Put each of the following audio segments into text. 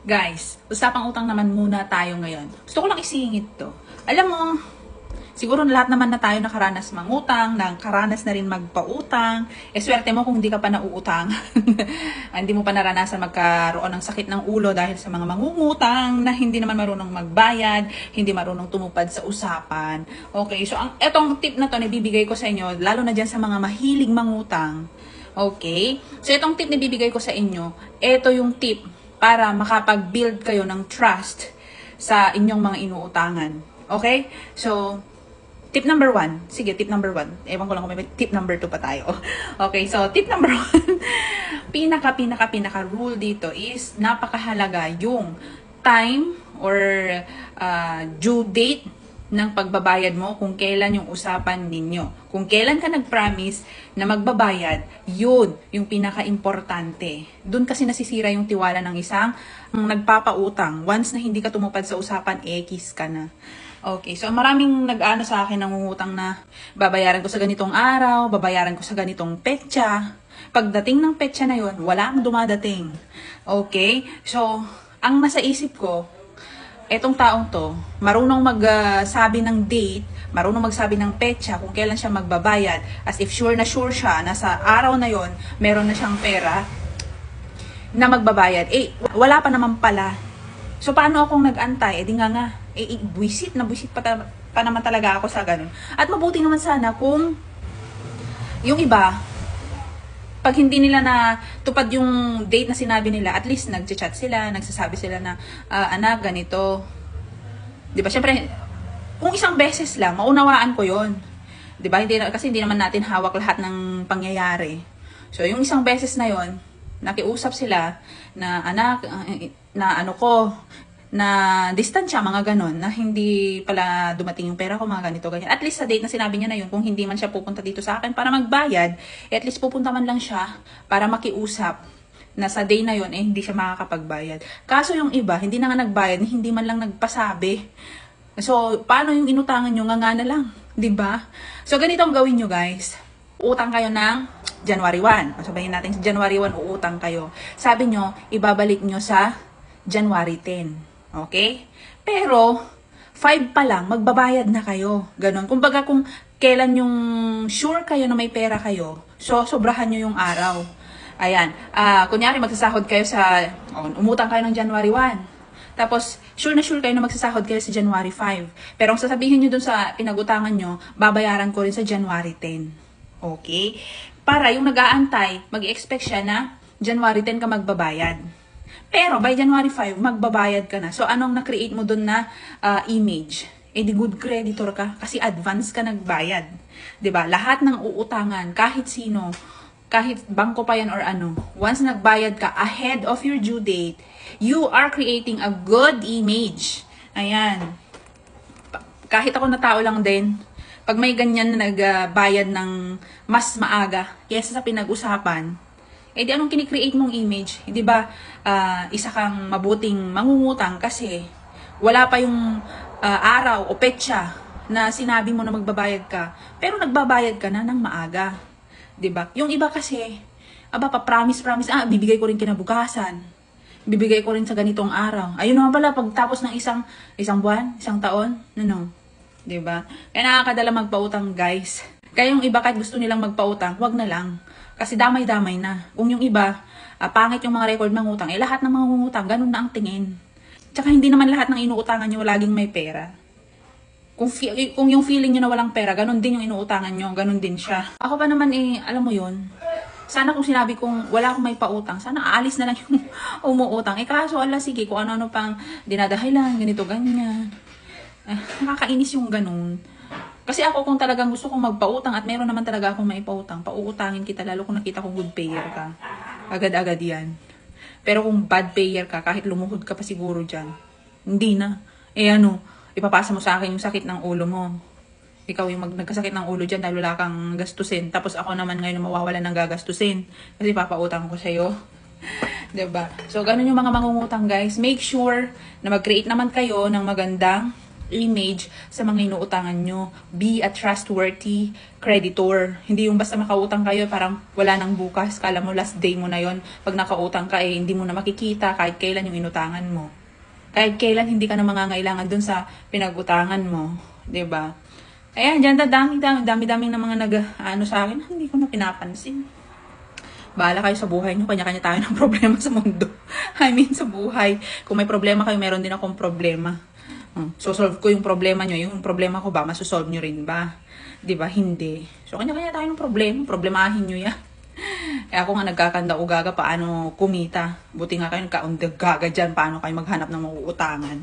Guys, usapang utang naman muna tayo ngayon. Gusto ko lang isingit to. Alam mo, siguro lahat naman na tayo nakaranas mangutang, nakaranas na rin magpautang. Swerte mo kung hindi ka pa nauutang. Hindi mo pa naranasan magkaroon ng sakit ng ulo dahil sa mga mangungutang na hindi naman marunong magbayad, hindi marunong tumupad sa usapan. Okay, so etong tip na to na bibigay ko sa inyo, lalo na dyan sa mga mahilig mangutang. Okay? So itong tip na bibigay ko sa inyo, ito yung tip para makapag-build kayo ng trust sa inyong mga inuutangan. Okay? So, tip number 1. Sige, tip number 1. Ewan ko lang kung may tip number 2 pa tayo. Okay, so tip number 1. pinaka rule dito is napakahalaga yung time or due date ng pagbabayad mo, kung kailan yung usapan ninyo. Kung kailan ka nag-promise na magbabayad, yun yung pinaka-importante. Doon kasi nasisira yung tiwala ng isang nagpapautang. Once na hindi ka tumupad sa usapan, ekis ka na. Okay, so maraming nag-ano sa akin, nangungutang na babayaran ko sa ganitong araw, babayaran ko sa ganitong petsa. Pagdating ng petsa na yun, wala ang dumadating. Okay, so ang nasa isip ko, etong taong to, marunong magsabi ng date, marunong magsabi ng petsa kung kailan siya magbabayad, as if sure siya na sa araw na yon meron na siyang pera na magbabayad. Wala pa naman pala. So, paano akong nag-antay? Di nga, buwisit pa naman talaga ako sa ganun. At mabuti naman sana kung yung iba, pag hindi nila na tupad yung date na sinabi nila, at least nagchat sila, nagsasabi sila na, anak, ganito. Diba? Siyempre, kung isang beses lang, maunawaan ko yon. Diba? Kasi hindi naman natin hawak lahat ng pangyayari. So, yung isang beses na yon, nakiusap sila na, anak, na distansya, mga ganon, na hindi pala dumating yung pera ko, mga ganito, ganyan. At least sa date na sinabi niya na yun, kung hindi man siya pupunta dito sa akin para magbayad, at least pupunta man lang siya para makiusap na sa day na yun, hindi siya makakapagbayad. Kaso yung iba, hindi na nga nagbayad, hindi man lang nagpasabi. So, paano yung inutangan nyo? Nga na lang, diba? So, ganito ang gawin nyo, guys. Utang kayo ng January 1. Sabihin natin, sa January 1, uutang kayo. Sabi nyo, ibabalik nyo sa January 10. Okay? Pero, 5 pa lang, magbabayad na kayo. Ganon. Kumbaga, kung kailan yung sure kayo na may pera kayo, so, sobrahan nyo yung araw. Ayan. Kunyari, magsasahod kayo umutang kayo ng January 1. Tapos, sure kayo na magsasahod kayo sa January 5. Pero, ang sasabihin nyo dun sa pinagutangan nyo, babayaran ko rin sa January 10. Okay? Para yung nag-aantay, mag-expect siya na January 10 ka magbabayad. Pero by January 5, magbabayad ka na. So, anong na-create mo dun na image? Di good creditor ka kasi advance ka nagbayad. 'Di ba? Lahat ng uutangan, kahit sino, kahit bangko pa yan or ano, once nagbayad ka ahead of your due date, you are creating a good image. Ayan. Kahit ako na tao lang din, pag may ganyan na nagbayad ng mas maaga kaysa sa pinag-usapan, di anong kinikreate mong image? Di ba, isa kang mabuting mangungutang kasi wala pa yung araw o petsa na sinabi mo na magbabayad ka, pero nagbabayad ka na ng maaga. Di ba? Yung iba kasi, pa-promise, bibigay ko rin kinabukasan. Bibigay ko rin sa ganitong araw. Ayun naman pala, pagtapos ng isang buwan, isang taon, di ba? Kaya nakakadala magpautang, guys. Kaya yung iba kahit gusto nilang magpautang, wag na lang. Kasi damay-damay na. Kung yung iba, pangit yung mga record ng utang, lahat ng mga ngutang, ganun na ang tingin. Tsaka hindi naman lahat ng inuutangan nyo laging may pera. Kung yung feeling nyo na walang pera, ganun din yung inuutangan nyo, ganun din siya. Ako pa naman alam mo yun, sana kung sinabi kong wala akong may pautang, sana aalis na lang yung umuutang. Kaso sige, kung ano-ano pang dinadahilan, ganito, ganyan. Nakakainis yung ganun. Kasi ako kung talagang gusto kong magpautang at meron naman talaga akong maipautang, pauutangin kita lalo kung nakita kong good payer ka. Agad-agad yan. Pero kung bad payer ka, kahit lumuhod ka pa siguro dyan, hindi na. Ipapasa mo sa akin yung sakit ng ulo mo. Ikaw yung nagkasakit ng ulo dyan dahil wala kang gastusin. Tapos ako naman ngayon mawawalan ng gagastusin. Kasi papautang ko sa'yo. Diba? So, ganun yung mga mangungutang, guys. Make sure na mag-create naman kayo ng magandang image sa mga inuutangan nyo. Be a trustworthy creditor. Hindi yung basta makautang kayo, parang wala nang bukas. Kala mo last day mo na yon. Pag nakautang ka, hindi mo na makikita kahit kailan yung inutangan mo. Kahit kailan hindi ka na mangangailangan dun sa pinagutangan mo. 'Di ba? Ayan, dyan dami-daming na mga nag-ano sa akin, hindi ko na pinapansin. Bahala kayo sa buhay nyo, kanya-kanya tayo ng problema sa mundo. I mean, sa buhay. Kung may problema kayo, meron din akong problema. So, solve ko yung problema nyo. Yung problema ko ba, masosolve nyo rin ba? Di ba? Hindi. So, kanya-kanya tayo ng problema. Problemahin nyo yan. Eh, ako nga nagkakanda-ugaga paano kumita. Buti nga kayo nagkaundag-gaga dyan, paano kayo maghanap ng mauutangan.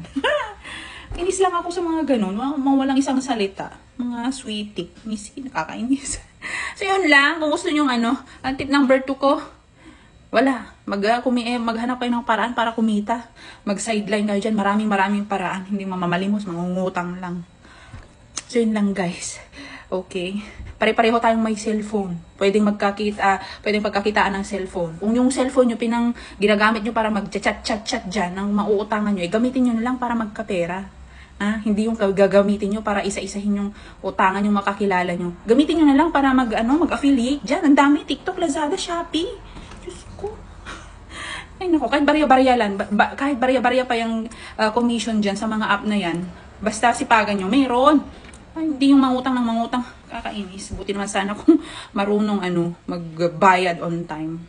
Inis lang ako sa mga ganun. Mga walang isang salita. Mga sweetie. Missy, nakakainis. So, yun lang. Kung gusto nyo ang tip number 2 ko, wala. Maghanap kayo ng paraan para kumita. Mag-sideline kayo dyan. Maraming paraan. Hindi mamamalimos. Mangungutang lang. So, yun lang guys. Okay. Pare-pareho tayong may cellphone. Pwedeng pagkakitaan ng cellphone. Kung yung cellphone nyo ginagamit nyo para mag-chat dyan, ng mauutangan nyo, gamitin nyo na lang para magkapera. Hindi yung gagamitin nyo para isa-isahin yung utangan yung makakilala nyo. Gamitin nyo na lang para mag-affiliate dyan. Ang dami. TikTok, Lazada, Shopee. Diyos ko. Ay nako, kahit barya-barya lang. Kahit barya-barya pa yung commission dyan sa mga app na yan. Basta sipagan nyo, mayroon. Ay, hindi yung mangutang ng mangutang. Kakainis. Buti naman sana kung marunong magbayad on time.